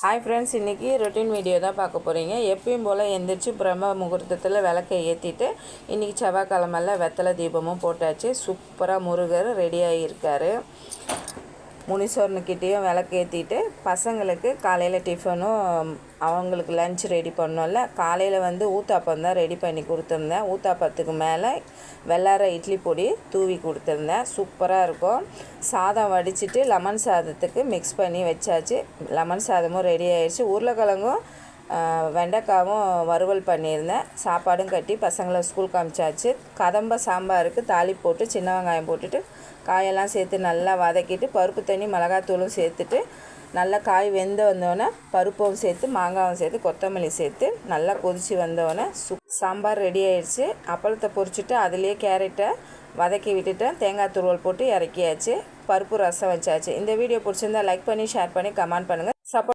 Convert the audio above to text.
Hi friends, இன்றைக்கி routine video தான் பார்க்க போகிறீங்க. எப்பயும் போல் எந்திரிச்சு பிரம்ம முகூர்த்தத்தில் விளக்கை ஏற்றிட்டு இன்றைக்கி செவ்வாய்க்கிழமையில் வெத்தலை தீபமும் போட்டாச்சு. சூப்பராக முருகர் ரெடி ஆகியிருக்காரு. முனீஸ்வரனுக்கிட்டேயும் விளக்கு ஏற்றிட்டு பசங்களுக்கு காலையில் டிஃபனும் அவங்களுக்கு லன்ச் ரெடி பண்ணோம்ல. காலையில் ஊத்தாப்பம் தான் ரெடி பண்ணி கொடுத்துருந்தேன். ஊத்தாப்பத்துக்கு மேலே வெள்ளார இட்லி பொடி தூவி கொடுத்துருந்தேன். சூப்பராக இருக்கும். சாதம் வடிச்சிட்டு லெமன் சாதத்துக்கு மிக்ஸ் பண்ணி வச்சாச்சு. லெமன் சாதமும் ரெடி ஆகிடுச்சு. உருளைக்கிழங்கும் வெண்டைக்காவும் வறுவல் பண்ணியிருந்தேன். சாப்பாடும் கட்டி பசங்களை ஸ்கூலுக்கு அனுப்பிச்சாச்சு. கதம்ப சாம்பாருக்கு தாளிப்பு போட்டு சின்ன வெங்காயம் போட்டுட்டு காயெல்லாம் சேர்த்து நல்லா வதக்கிட்டு பருப்பு தண்ணி மிளகாத்தூளும் சேர்த்துட்டு நல்லா காய் வெந்து வந்தோடனே பருப்பும் சேர்த்து மாங்காவும் சேர்த்து கொத்தமல்லி சேர்த்து நல்லா கொதித்து வந்தோடனே சாம்பார் ரெடி ஆயிடுச்சு. அப்பளத்தை பொரிச்சிட்டு அதுலேயே கேரட்டை வதக்கி விட்டுட்டேன். தேங்காய் துருவல் போட்டு இறக்கியாச்சு. பருப்பு ரசம் வச்சாச்சு. இந்த வீடியோ பிடிச்சிருந்தா லைக் பண்ணி ஷேர் பண்ணி கமெண்ட் பண்ணுங்கள். சப்போர்ட்